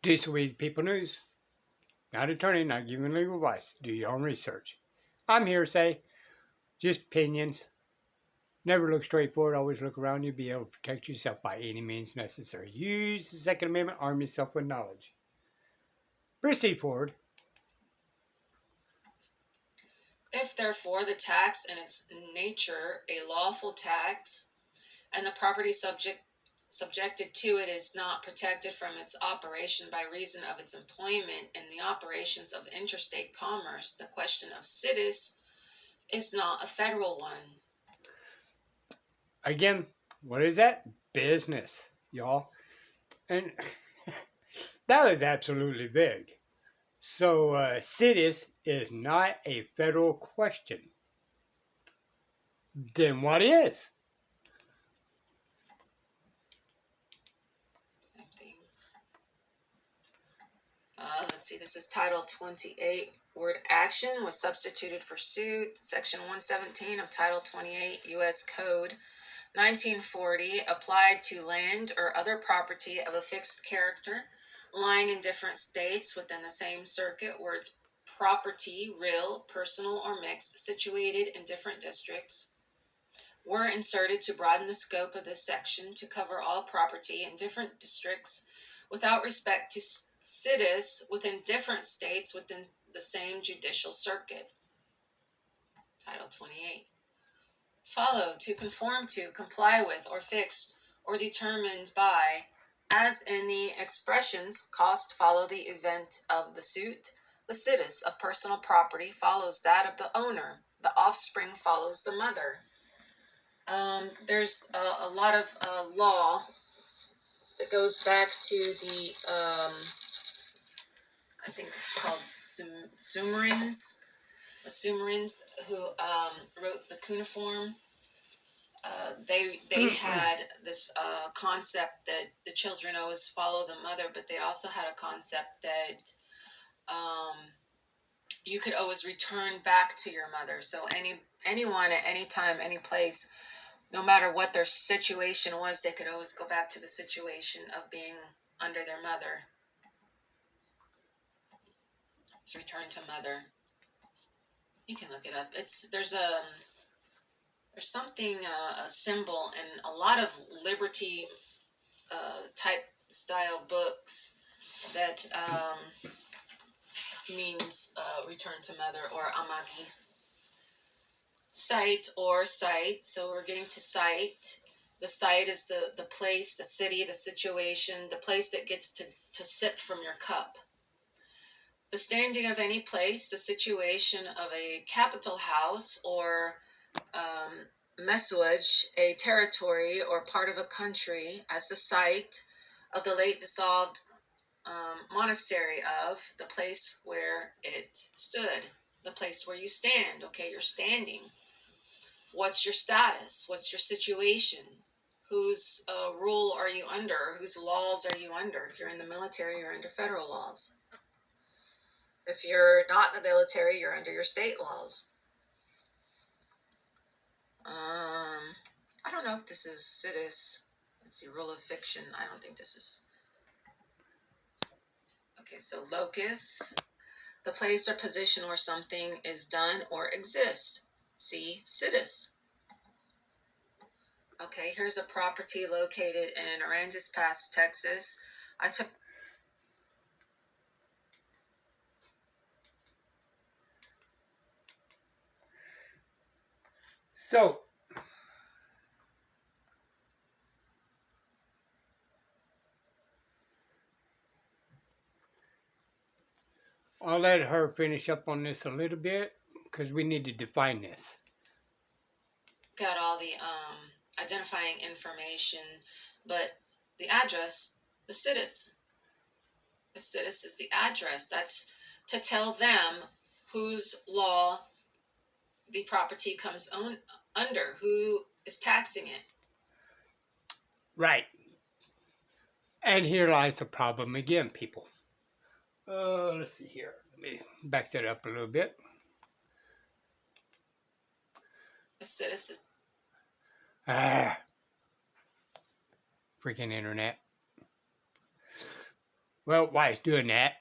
This week's People News. Not attorney, not giving legal advice. Do your own research. I'm here to say just opinions. Never look straight forward. Always look around you. Be able to protect yourself by any means necessary. Use the Second Amendment. Arm yourself with knowledge. Proceed forward. If therefore the tax in its nature a lawful tax, and the property subjected to it is not protected from its operation by reason of its employment in the operations of interstate commerce, the question of situs is not a federal one. Again, what is that? Business, y'all. And that was absolutely vague. So, situs is not a federal question. Then what is? Same thing. Let's see, this is Title 28. Word action was substituted for suit. Section 117 of Title 28 U.S. Code 1940 applied to land or other property of a fixed character lying in different states within the same circuit. Words property, real, personal, or mixed, situated in different districts, were inserted to broaden the scope of this section to cover all property in different districts without respect to situs within different states within the same judicial circuit. Title 28. Follow, to conform to, comply with, or fixed, or determined by, as in the expressions, cost follow the event of the suit, the situs of personal property follows that of the owner, the offspring follows the mother. There's a lot of law that goes back to the, I think it's called Sumerians, the Sumerians who wrote the cuneiform. They had this concept that the children always follow the mother, but they also had a concept that you could always return back to your mother. So anyone at any time, any place, no matter what their situation was, they could always go back to the situation of being under their mother. It's return to mother. You can look it up. There's something, a symbol in a lot of liberty type style books that means return to mother, or amagi. Site or site. So we're getting to site. The site is the place, the city, the situation, the place that gets to sip from your cup. The standing of any place, the situation of a capital house or mesuage, a territory or part of a country, as the site of the late dissolved monastery of, the place where it stood, the place where you stand. Okay, you're standing. What's your status? What's your situation? Whose rule are you under? Whose laws are you under? If you're in the military, you're under federal laws. If you're not in the military, you're under your state laws. I don't know if this is situs. Let's see, rule of fiction. I don't think this is. Okay, so locus, the place or position where something is done or exists. See, situs. Okay, here's a property located in Aransas Pass, Texas. I took So, I'll let her finish up on this a little bit because we need to define this. got all the identifying information, but the address, the situs. The situs is the address. That's to tell them whose law the property comes under, who is taxing it. Right. And here lies the problem again, people. Let's see here. Let me back that up a little bit. The situs is... Freaking internet. Well, while it's doing that,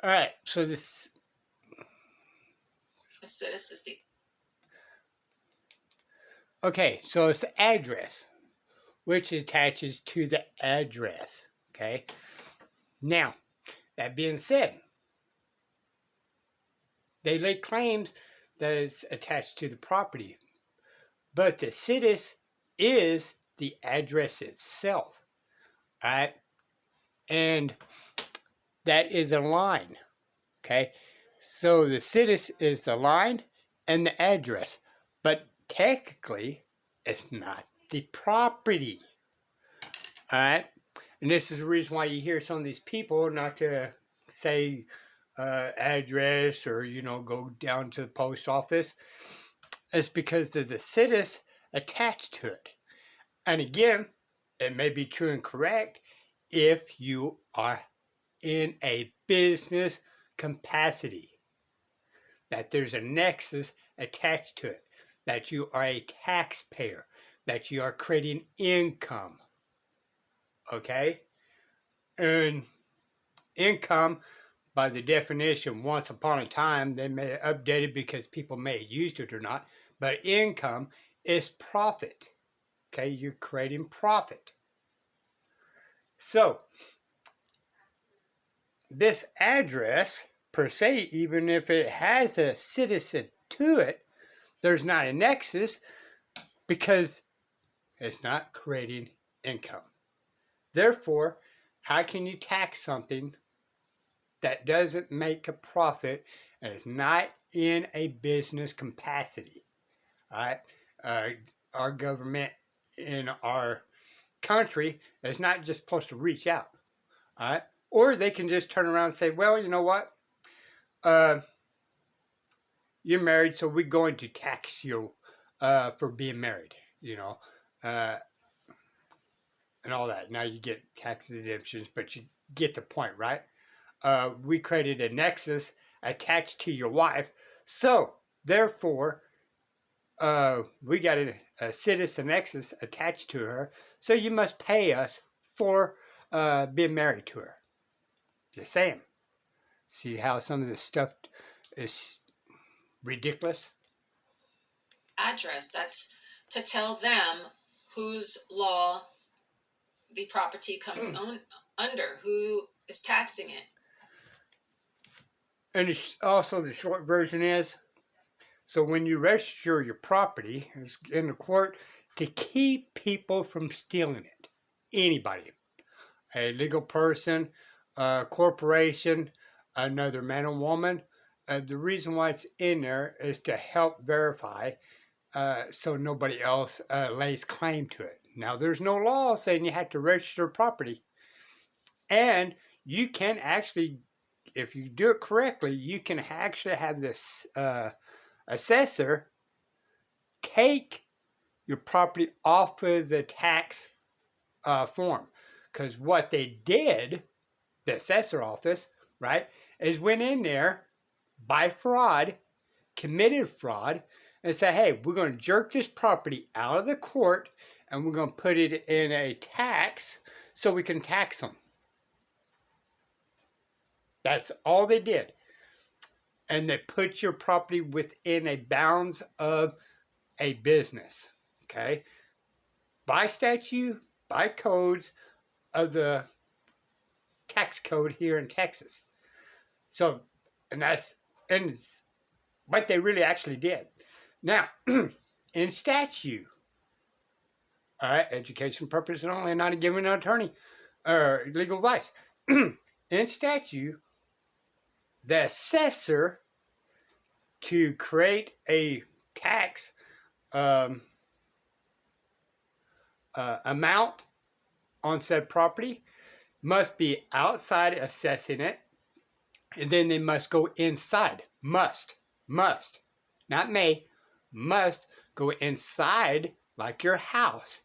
all right. So this, A situs is the okay. So it's the address, which attaches to the address. Okay. Now, that being said, they lay claims that it's attached to the property, but the situs is the address itself. All right. And that is a line. Okay. So the situs is the line and the address, but technically it's not the property. All right. And this is the reason why you hear some of these people not to say address or, go down to the post office. It's because of the situs attached to it. And again, it may be true and correct if you are in a business capacity, that there's a nexus attached to it, that you are a taxpayer, that you are creating income. Okay? And income, by the definition, once upon a time, they may have updated because people may have used it or not, but income is profit. Okay? You're creating profit. So, this address, per se, even if it has a citizen to it, there's not a nexus because it's not creating income. Therefore, how can you tax something that doesn't make a profit and is not in a business capacity? All right. Our government in our country is not just supposed to reach out. All right. Or they can just turn around and say, well, you know what? You're married, so we're going to tax you for being married, and all that. Now you get tax exemptions, but you get the point, right? We created a nexus attached to your wife, so therefore, we got a citizen nexus attached to her, so you must pay us for being married to her. Just saying. See how some of this stuff is ridiculous? address. That's to tell them whose law the property comes under, who is taxing it. And it's also, the short version is, so when you register your property in the court, to keep people from stealing it, anybody, a legal person, a corporation, another man or woman, the reason why it's in there is to help verify so nobody else lays claim to it. Now, there's no law saying you have to register property. And you can actually, if you do it correctly, you can actually have this assessor take your property off of the tax form. Because what they did, the assessor office, right, is went in there by fraud, committed fraud, and said, hey, we're going to jerk this property out of the court and we're going to put it in a tax so we can tax them. That's all they did. And they put your property within a bounds of a business, okay? By statute, by codes of the tax code here in Texas. So, and it's what they really actually did. Now, in statute, all right, education purposes only, not giving an attorney or legal advice. In statute, the assessor, to create a tax amount on said property, must be outside assessing it, and then they must go inside. Must, not may, must go inside, like your house,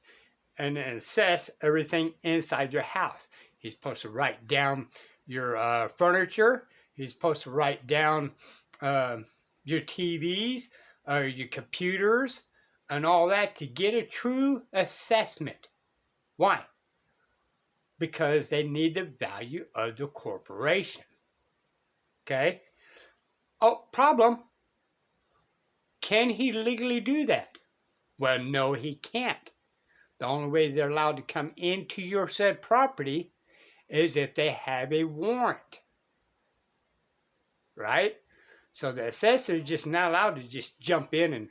and assess everything inside your house. He's supposed to write down your furniture. He's supposed to write down your TVs, your computers, and all that to get a true assessment. Why? because they need the value of the corporation. Okay? Oh, problem. Can he legally do that? Well, no, he can't. The only way they're allowed to come into your said property is if they have a warrant. Right? So the assessor is just not allowed to just jump in and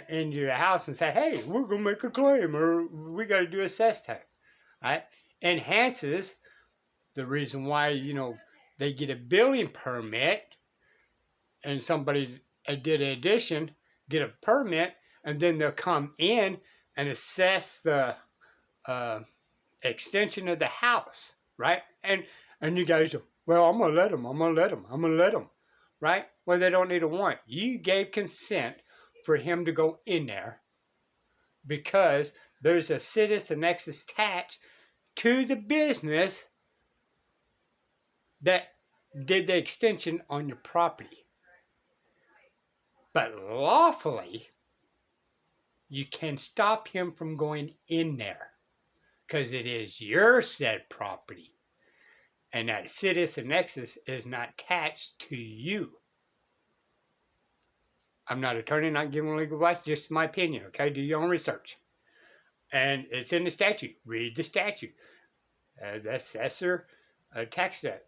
into your house and say, hey, we're going to make a claim or we got to do assess tax. Right? Enhances the reason why, they get a building permit and somebody's did an addition, get a permit, and then they'll come in and assess the extension of the house, right? And you guys go, well, I'm gonna let them, right? Well, they don't need a warrant. You gave consent for him to go in there because there's a situs and Nexus attached to the business that did the extension on your property. But lawfully, you can stop him from going in there because it is your said property. And that situs and Nexus is not attached to you. I'm not an attorney, not giving legal advice, just my opinion, okay? Do your own research. And it's in the statute. Read the statute. The assessor tax debt.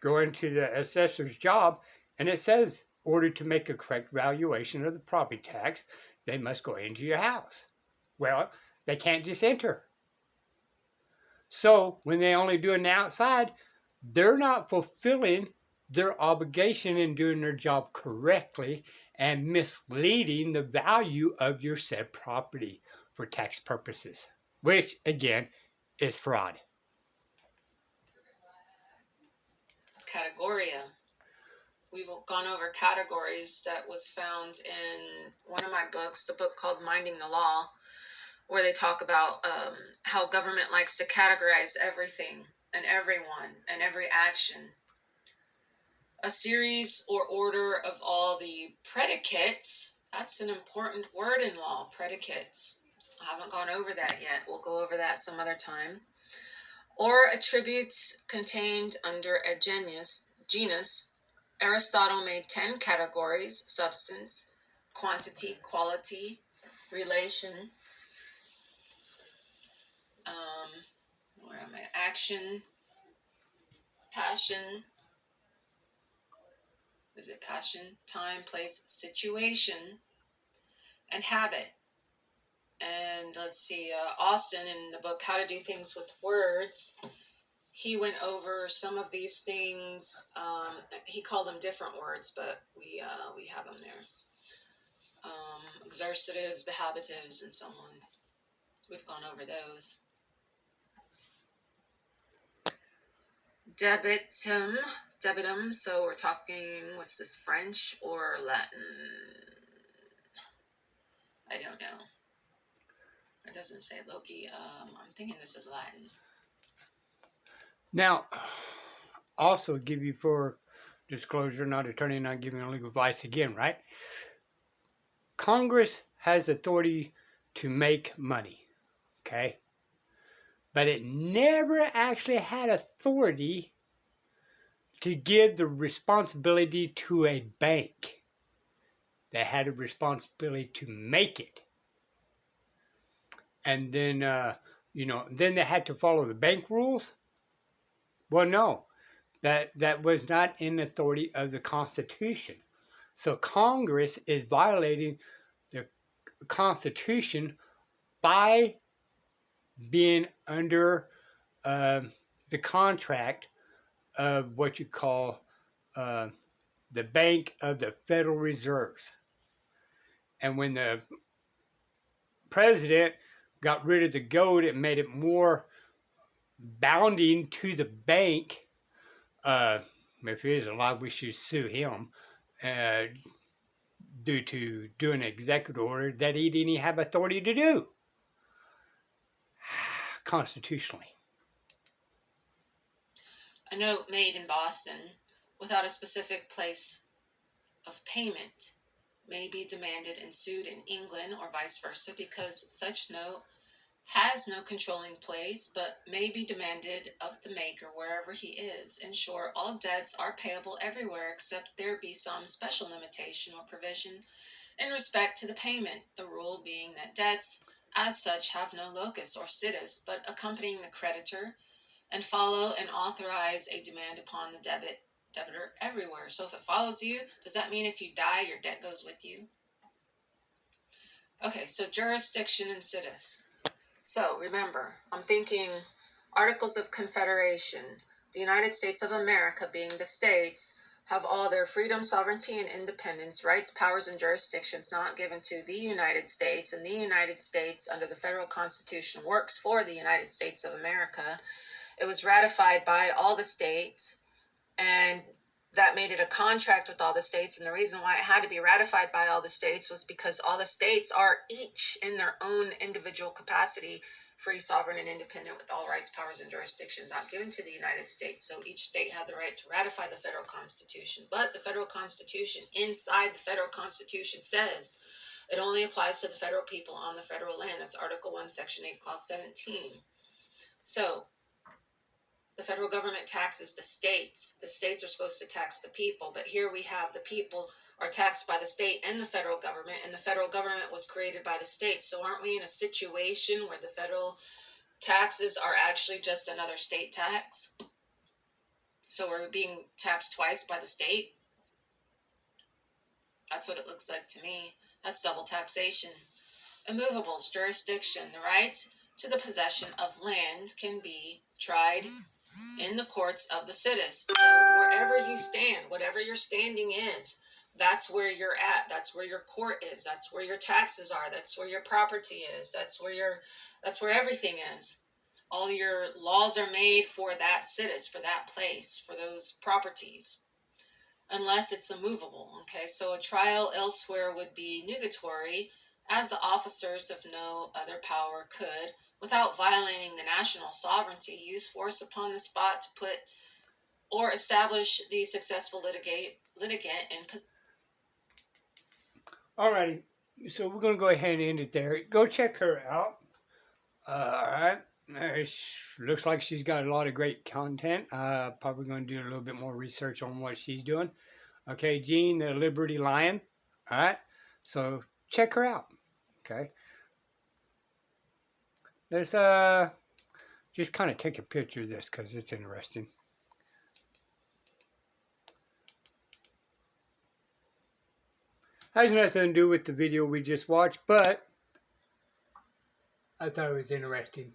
Go into the assessor's job, and it says, in order to make a correct valuation of the property tax, they must go into your house. Well, they can't just enter. So when they only do it on the outside, they're not fulfilling their obligation in doing their job correctly and misleading the value of your said property for tax purposes, which again is fraud. Categoria. We've gone over categories that was found in one of my books, the book called Minding the Law, where they talk about how government likes to categorize everything and everyone and every action. A series or order of all the predicates. That's an important word in law, predicates. I haven't gone over that yet. We'll go over that some other time. Or attributes contained under a genus. Aristotle made 10 categories: substance, quantity, quality, relation, where am I? Action, passion. Is it passion? Time, place, situation, and habit. And let's see, Austin in the book How to Do Things with Words, he went over some of these things. He called them different words, but we have them there. Exercitives, behabitives, and so on. We've gone over those. Debitum. So we're talking, what's this, French or Latin? I don't know. It doesn't say Loki. I'm thinking this is Latin. Now, also give you for disclosure, not attorney, not giving legal advice again, right? Congress has authority to make money, okay? But it never actually had authority to give the responsibility to a bank. They had a responsibility to make it. And then, then they had to follow the bank rules. Well, no, that was not in the authority of the Constitution. So Congress is violating the Constitution by being under the contract of what you call the Bank of the Federal Reserves. And when the president got rid of the gold, it made it more bounding to the bank. If he is alive, we should sue him due to doing an executive order that he didn't even have authority to do constitutionally. A note made in Boston without a specific place of payment may be demanded and sued in England or vice versa, because such note has no controlling place, but may be demanded of the maker wherever he is. In short, all debts are payable everywhere except there be some special limitation or provision in respect to the payment, the rule being that debts, as such, have no locus or situs, but accompanying the creditor, and follow and authorize a demand upon the debtor everywhere. So if it follows you, does that mean if you die, your debt goes with you? Okay, so jurisdiction and situs. So remember, I'm thinking Articles of Confederation. The United States of America, being the states, have all their freedom, sovereignty, and independence, rights, powers, and jurisdictions not given to the United States, and the United States, under the federal Constitution, works for the United States of America. It was ratified by all the states, and that made it a contract with all the states. And the reason why it had to be ratified by all the states was because all the states are each in their own individual capacity free, sovereign, and independent, with all rights, powers, and jurisdictions not given to the United States. So each state had the right to ratify the federal Constitution. But the federal Constitution, inside the federal Constitution, says it only applies to the federal people on the federal land. That's Article 1, Section 8, Clause 17. So the federal government taxes the states. The states are supposed to tax the people, but here we have the people are taxed by the state and the federal government, and the federal government was created by the states. So aren't we in a situation where the federal taxes are actually just another state tax? So we're being taxed twice by the state? That's what it looks like to me. That's double taxation. Immovables, jurisdiction. The right to the possession of land can be tried in the courts of the situs. So wherever you stand, whatever your standing is, that's where you're at. That's where your court is. That's where your taxes are. That's where your property is. That's where everything is. All your laws are made for that situs, for that place, for those properties, unless it's immovable. Okay, so a trial elsewhere would be nugatory, as the officers of no other power could, without violating the national sovereignty, use force upon the spot to put or establish the successful litigant in possession. Alrighty, so we're going to go ahead and end it there. Go check her out. Alright, looks like she's got a lot of great content. Probably going to do a little bit more research on what she's doing. Okay, Jean, the Liberty Lion. Alright, so check her out. Okay. Let's just kind of take a picture of this because it's interesting. Has nothing to do with the video we just watched, but I thought it was interesting.